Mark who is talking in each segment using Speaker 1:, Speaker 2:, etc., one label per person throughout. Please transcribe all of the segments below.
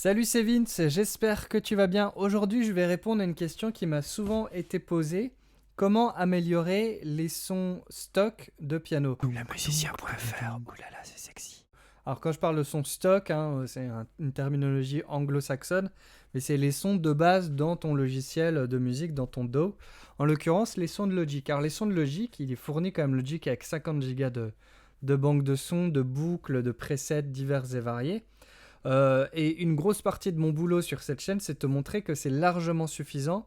Speaker 1: Salut, c'est Vince, j'espère que tu vas bien. Aujourd'hui, je vais répondre à une question qui m'a souvent été posée. Comment améliorer les sons stock de piano?
Speaker 2: Lamusicien.fr, oulala, c'est sexy.
Speaker 1: Alors quand je parle de son stock, c'est une terminologie anglo-saxonne, mais c'est les sons de base dans ton logiciel de musique, dans ton DAW. En l'occurrence, les sons de Logic. Alors les sons de Logic, il est fourni quand même Logic avec 50 Go de banque de sons, de boucles, de presets divers et variés. Et une grosse partie de mon boulot sur cette chaîne, c'est de te montrer que c'est largement suffisant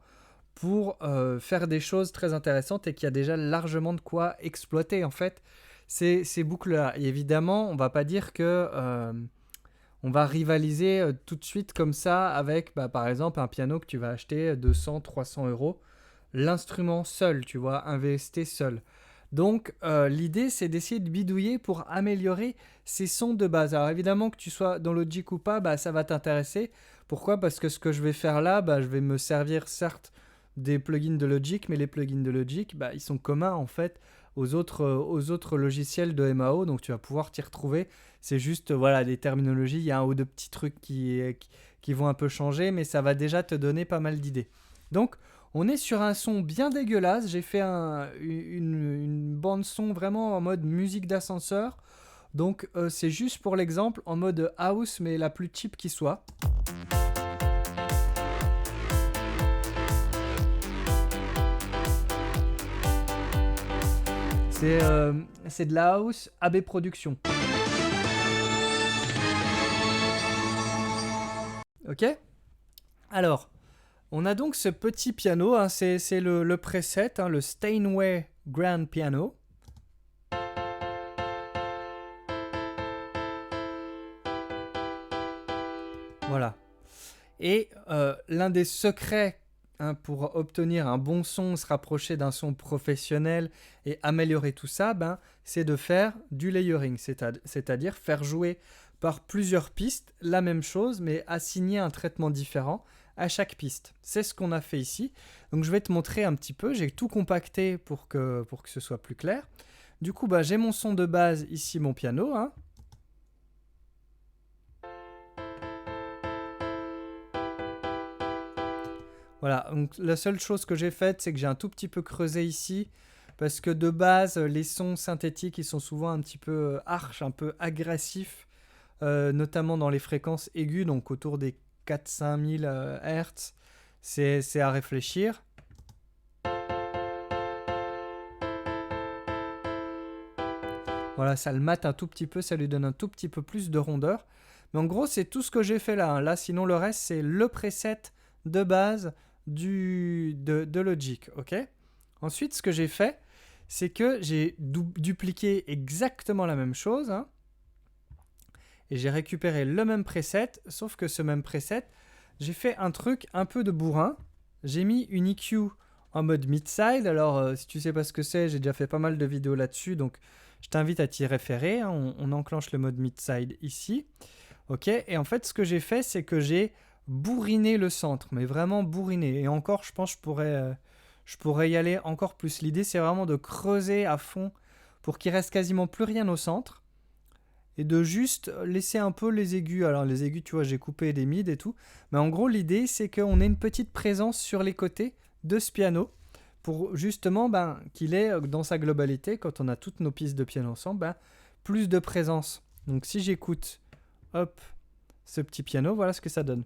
Speaker 1: pour faire des choses très intéressantes et qu'il y a déjà largement de quoi exploiter en fait ces boucles-là. Et évidemment, on va pas dire que on va rivaliser tout de suite comme ça avec, par exemple, un piano que tu vas acheter 200, 300 euros. L'instrument seul, tu vois, investir seul. Donc, l'idée, c'est d'essayer de bidouiller pour améliorer ces sons de base. Alors, évidemment, que tu sois dans Logic ou pas, ça va t'intéresser. Pourquoi? Parce que ce que je vais faire là, je vais me servir certes des plugins de Logic, mais les plugins de Logic, ils sont communs en fait aux autres logiciels de MAO, donc tu vas pouvoir t'y retrouver. C'est juste voilà, des terminologies, il y a un ou deux petits trucs qui vont un peu changer, mais ça va déjà te donner pas mal d'idées. Donc, on est sur un son bien dégueulasse. J'ai fait une bande son vraiment en mode musique d'ascenseur. Donc c'est juste pour l'exemple en mode house mais la plus cheap qui soit. C'est de la house AB Production. Ok. Alors, on a donc ce petit piano, c'est le preset, le Steinway Grand Piano. Voilà. Et l'un des secrets pour obtenir un bon son, se rapprocher d'un son professionnel et améliorer tout ça, c'est de faire du layering, c'est-à-dire faire jouer par plusieurs pistes la même chose, mais assigner un traitement différent à chaque piste. C'est ce qu'on a fait ici. Donc je vais te montrer un petit peu, j'ai tout compacté pour que ce soit plus clair. Du coup, j'ai mon son de base ici, mon piano, Voilà, donc la seule chose que j'ai faite, c'est que j'ai un tout petit peu creusé ici, parce que de base, les sons synthétiques, ils sont souvent un petit peu arches, un peu agressifs, notamment dans les fréquences aiguës, donc autour des 4-5 000 Hz. C'est à réfléchir. Voilà, ça le mate un tout petit peu, ça lui donne un tout petit peu plus de rondeur. Mais en gros, c'est tout ce que j'ai fait là. Là, sinon, le reste, c'est le preset de base de Logic. Ok. Ensuite, ce que j'ai fait, c'est que j'ai dupliqué exactement la même chose. Et j'ai récupéré le même preset, sauf que ce même preset, j'ai fait un truc un peu de bourrin. J'ai mis une EQ en mode mid-side. Alors, si tu sais pas ce que c'est, j'ai déjà fait pas mal de vidéos là-dessus, donc je t'invite à t'y référer. On enclenche le mode mid-side ici. Ok. Et en fait, ce que j'ai fait, c'est que j'ai bourriné le centre, mais vraiment bourriné. Et encore, je pense que je pourrais y aller encore plus. L'idée, c'est vraiment de creuser à fond pour qu'il reste quasiment plus rien au centre et de juste laisser un peu les aigus. Alors les aigus, tu vois, j'ai coupé des mids et tout. Mais en gros, l'idée, c'est qu'on ait une petite présence sur les côtés de ce piano pour justement qu'il ait dans sa globalité, quand on a toutes nos pistes de piano ensemble, plus de présence. Donc si j'écoute, hop, ce petit piano, voilà ce que ça donne.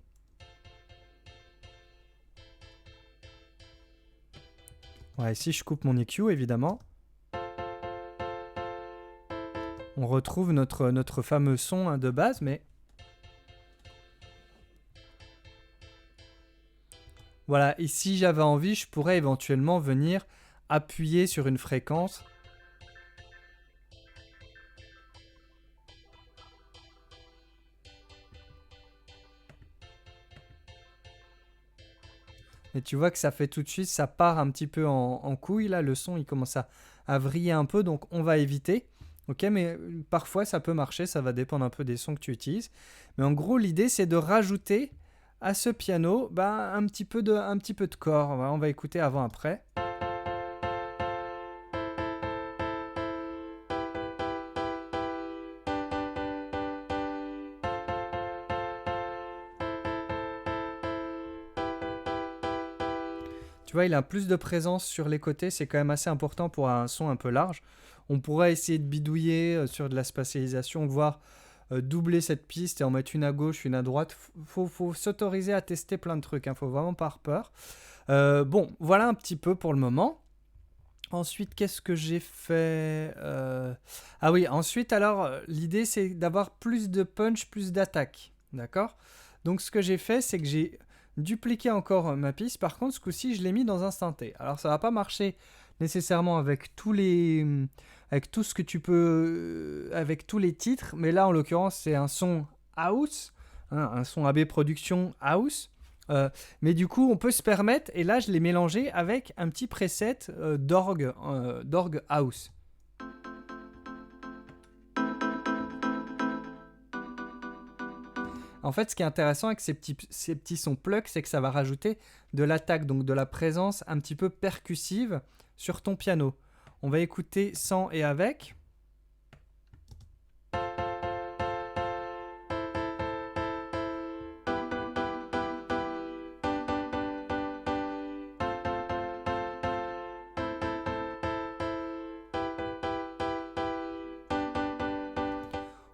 Speaker 1: Ouais, ici je coupe mon EQ évidemment. On retrouve notre fameux son de base, mais voilà, et si j'avais envie, je pourrais éventuellement venir appuyer sur une fréquence. Et tu vois que ça fait tout de suite, ça part un petit peu en couille, là, le son il commence à vriller un peu, donc on va éviter. Ok, mais parfois ça peut marcher, ça va dépendre un peu des sons que tu utilises. Mais en gros, l'idée c'est de rajouter à ce piano un petit peu de corps. On va écouter avant-après. Tu vois, il a plus de présence sur les côtés, c'est quand même assez important pour un son un peu large. On pourrait essayer de bidouiller sur de la spatialisation, voire doubler cette piste et en mettre une à gauche, une à droite. Faut s'autoriser à tester plein de trucs, hein. Faut vraiment pas avoir peur. Bon, voilà un petit peu pour le moment. Ensuite, qu'est-ce que j'ai fait Ah oui, ensuite, alors, l'idée, c'est d'avoir plus de punch, plus d'attaque. D'accord? Donc, ce que j'ai fait, c'est que j'ai dupliqué encore ma piste. Par contre, ce coup-ci, je l'ai mis dans un synthé. Alors, ça va pas marcher nécessairement avec tous les... avec tout ce que tu peux... avec tous les titres. Mais là, en l'occurrence, c'est un son house, hein, un son AB Production house. Mais du coup, on peut se permettre, et là, je l'ai mélangé avec un petit preset d'orgue house. En fait, ce qui est intéressant avec ces petits sons plugs, c'est que ça va rajouter de l'attaque, donc de la présence un petit peu percussive sur ton piano. On va écouter sans et avec.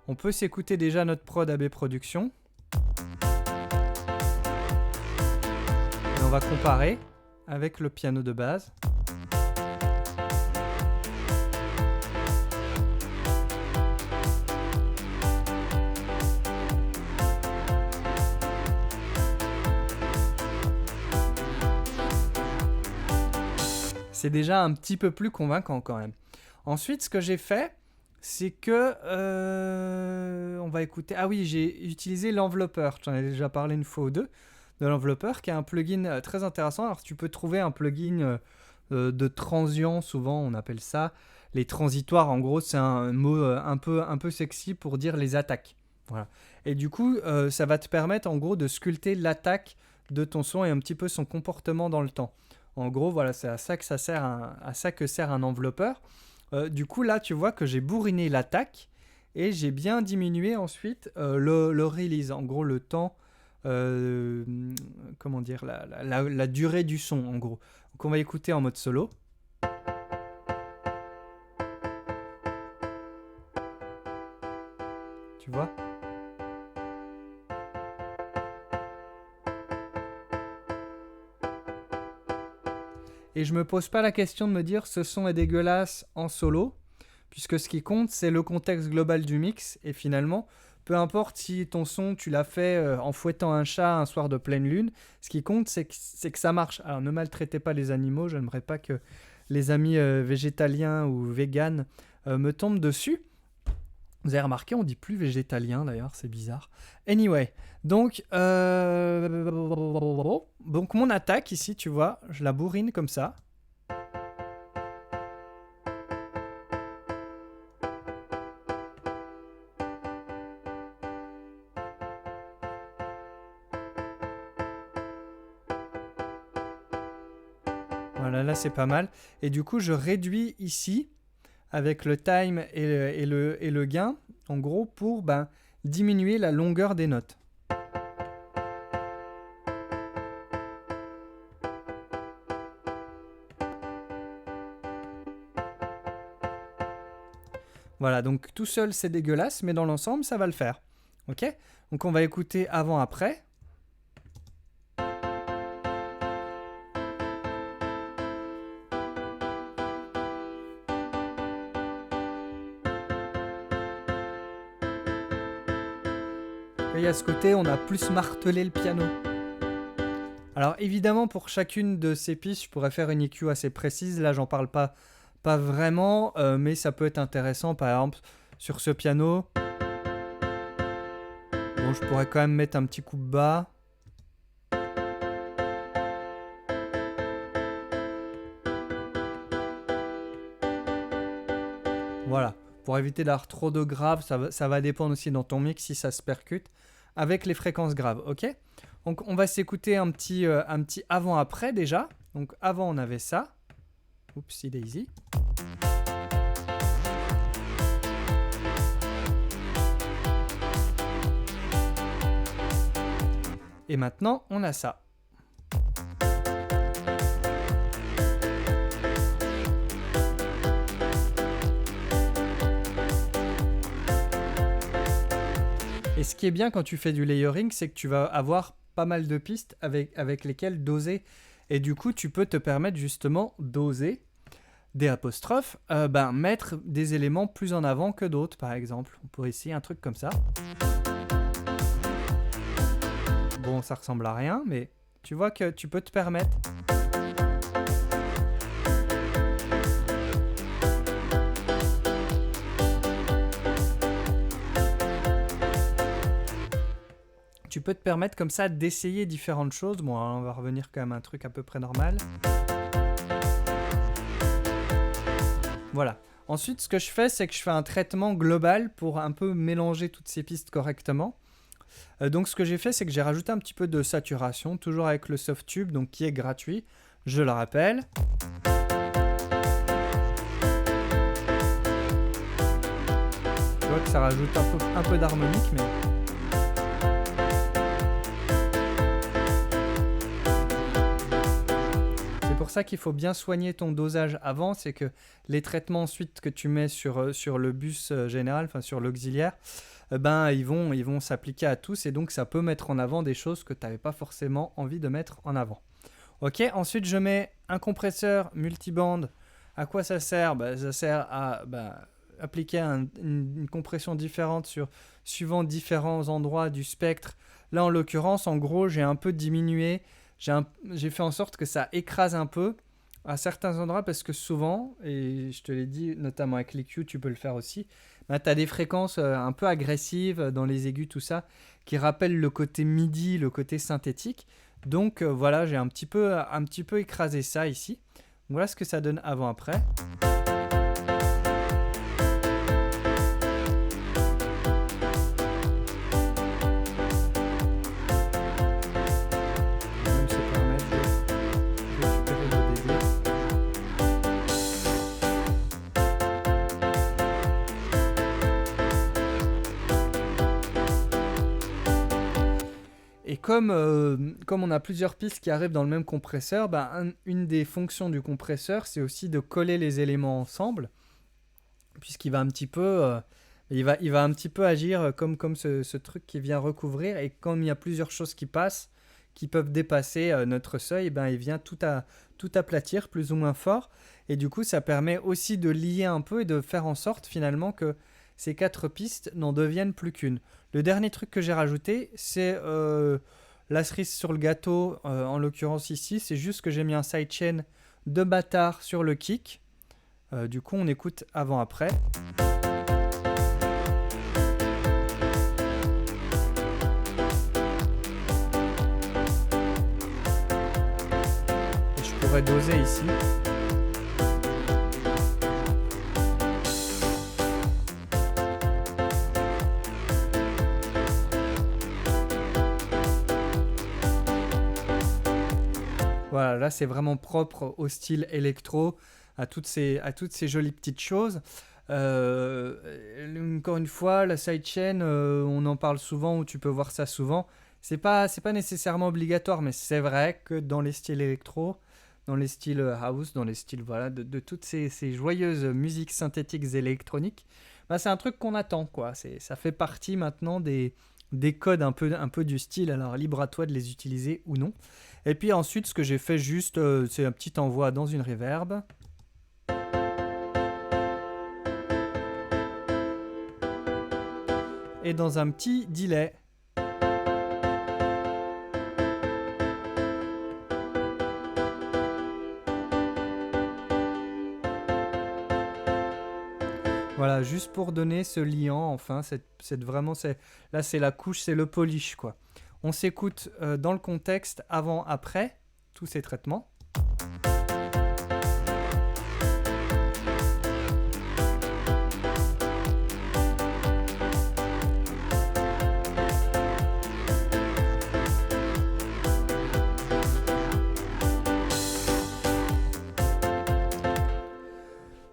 Speaker 1: On peut s'écouter déjà notre prod AB Production. Et on va comparer avec le piano de base. C'est déjà un petit peu plus convaincant quand même. Ensuite, ce que j'ai fait, c'est que... on va écouter... Ah oui, j'ai utilisé l'enveloppeur. J'en ai déjà parlé une fois ou deux. De l'enveloppeur, qui est un plugin très intéressant. Alors, tu peux trouver un plugin de transient, souvent on appelle ça. Les transitoires, en gros, c'est un mot un peu sexy pour dire les attaques. Voilà. Et du coup, ça va te permettre, en gros, de sculpter l'attaque de ton son et un petit peu son comportement dans le temps. En gros, voilà, c'est à ça que sert un enveloppeur. Du coup, là, tu vois que j'ai bourriné l'attaque et j'ai bien diminué ensuite le release. En gros, le temps, comment dire, la durée du son, en gros. Donc, on va écouter en mode solo. Tu vois ? Et je me pose pas la question de me dire ce son est dégueulasse en solo, puisque ce qui compte c'est le contexte global du mix, et finalement, peu importe si ton son tu l'as fait en fouettant un chat un soir de pleine lune, ce qui compte c'est que ça marche. Alors ne maltraitez pas les animaux, je n'aimerais pas que les amis végétaliens ou véganes me tombent dessus. Vous avez remarqué, on dit plus végétalien d'ailleurs, c'est bizarre. Anyway, donc mon attaque ici, tu vois, je la bourrine comme ça. Voilà, là c'est pas mal. Et du coup, je réduis ici avec le time et le gain, en gros, pour diminuer la longueur des notes. Voilà, donc tout seul c'est dégueulasse, mais dans l'ensemble ça va le faire. Ok ? Donc on va écouter avant-après. Et à ce côté, on a plus martelé le piano. Alors évidemment, pour chacune de ces pistes, je pourrais faire une EQ assez précise. Là, j'en parle pas vraiment, mais ça peut être intéressant. Par exemple, sur ce piano, bon, je pourrais quand même mettre un petit coup de bas. Voilà, pour éviter d'avoir trop de graves, ça va dépendre aussi dans ton mix si ça se percute avec les fréquences graves, ok ? Donc on va s'écouter un petit avant-après déjà. Donc avant on avait ça. Oupsie daisy. Et maintenant on a ça. ce qui est bien quand tu fais du layering, c'est que tu vas avoir pas mal de pistes avec lesquelles doser. Et du coup, tu peux te permettre justement doser des apostrophes, mettre des éléments plus en avant que d'autres, par exemple. On pourrait essayer un truc comme ça. Bon, ça ressemble à rien, mais tu vois que tu peux te permettre. Tu peux te permettre comme ça d'essayer différentes choses. Bon, on va revenir quand même à un truc à peu près normal. Voilà. Ensuite, ce que je fais, c'est que je fais un traitement global pour un peu mélanger toutes ces pistes correctement. Donc, ce que j'ai fait, c'est que j'ai rajouté un petit peu de saturation, toujours avec le Softube, donc qui est gratuit. Je le rappelle. Tu vois que ça rajoute un peu d'harmonique, mais... C'est pour ça qu'il faut bien soigner ton dosage avant, c'est que les traitements ensuite que tu mets sur le bus général, enfin sur l'auxiliaire, ils vont s'appliquer à tous et donc ça peut mettre en avant des choses que tu n'avais pas forcément envie de mettre en avant. Ok, ensuite je mets un compresseur multibande. À quoi ça sert ? Ça sert à appliquer une compression différente suivant différents endroits du spectre. Là en l'occurrence, en gros, j'ai un peu diminué. J'ai fait en sorte que ça écrase un peu à certains endroits parce que souvent, et je te l'ai dit notamment avec l'EQ, tu peux le faire aussi, tu as des fréquences un peu agressives dans les aigus, tout ça, qui rappellent le côté MIDI, le côté synthétique. Donc voilà, j'ai un petit peu écrasé ça ici. Voilà ce que ça donne avant-après. Et comme on a plusieurs pistes qui arrivent dans le même compresseur, une des fonctions du compresseur, c'est aussi de coller les éléments ensemble, puisqu'il va un petit peu, il va un petit peu agir comme ce truc qui vient recouvrir. Et comme il y a plusieurs choses qui passent, qui peuvent dépasser notre seuil, il vient tout aplatir plus ou moins fort. Et du coup, ça permet aussi de lier un peu et de faire en sorte finalement que ces 4 pistes n'en deviennent plus qu'une. Le dernier truc que j'ai rajouté, c'est la cerise sur le gâteau, en l'occurrence ici. C'est juste que j'ai mis un sidechain de bâtard sur le kick. Du coup, on écoute avant-après. Et je pourrais doser ici. Voilà, là c'est vraiment propre au style électro, à toutes ces jolies petites choses. Encore une fois, la sidechain, on en parle souvent, ou tu peux voir ça souvent. C'est pas nécessairement obligatoire, mais c'est vrai que dans les styles électro, dans les styles house, dans les styles de toutes ces joyeuses musiques synthétiques électroniques, c'est un truc qu'on attend, quoi. Ça fait partie maintenant des codes un peu du style, alors libre à toi de les utiliser ou non. Et puis ensuite, ce que j'ai fait juste, c'est un petit envoi dans une reverb. Et dans un petit delay. Voilà, juste pour donner ce liant, enfin, là c'est la couche, c'est le polish, quoi. On s'écoute dans le contexte avant-après tous ces traitements.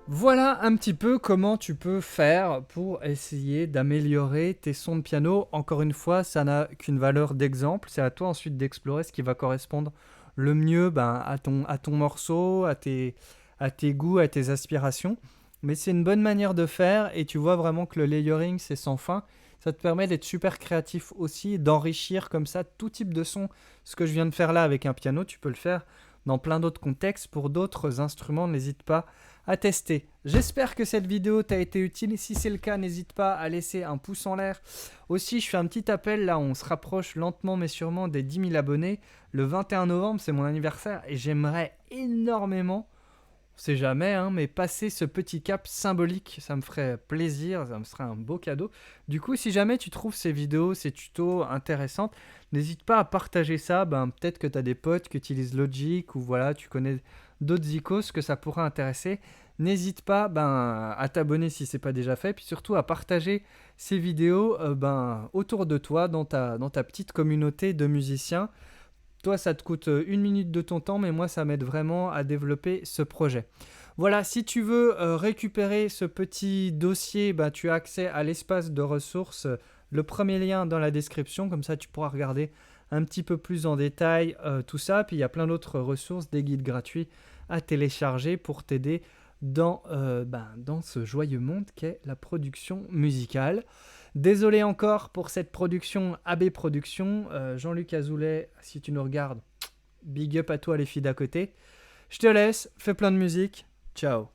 Speaker 1: Voilà un petit peu comment tu peux faire pour essayer d'améliorer tes sons de piano. Encore une fois, ça n'a qu'une valeur d'exemple. C'est à toi ensuite d'explorer ce qui va correspondre le mieux à ton morceau, à tes goûts, à tes aspirations. Mais c'est une bonne manière de faire et tu vois vraiment que le layering, c'est sans fin. Ça te permet d'être super créatif aussi, d'enrichir comme ça tout type de son. Ce que je viens de faire là avec un piano, tu peux le faire dans plein d'autres contextes pour d'autres instruments. N'hésite pas à tester. J'espère que cette vidéo t'a été utile. Si c'est le cas, n'hésite pas à laisser un pouce en l'air. Aussi, je fais un petit appel là, on se rapproche lentement mais sûrement des 10 000 abonnés. Le 21 novembre, c'est mon anniversaire et j'aimerais énormément, on sait jamais, hein, mais passer ce petit cap symbolique, ça me ferait plaisir, ça me serait un beau cadeau. Du coup, si jamais tu trouves ces vidéos, ces tutos intéressantes, n'hésite pas à partager ça. Peut-être que tu as des potes qui utilisent Logic ou voilà, tu connais d'autres icônes que ça pourrait intéresser. N'hésite pas à t'abonner si ce n'est pas déjà fait, puis surtout à partager ces vidéos autour de toi, dans ta petite communauté de musiciens. Toi, ça te coûte 1 minute de ton temps, mais moi, ça m'aide vraiment à développer ce projet. Voilà, si tu veux récupérer ce petit dossier, tu as accès à l'espace de ressources. Le premier lien dans la description, comme ça tu pourras regarder un petit peu plus en détail tout ça. Puis il y a plein d'autres ressources, des guides gratuits à télécharger pour t'aider dans ce joyeux monde qu'est la production musicale. Désolé encore pour cette production AB Productions. Jean-Luc Azoulay, si tu nous regardes, big up à toi les filles d'à côté. Je te laisse, fais plein de musique. Ciao.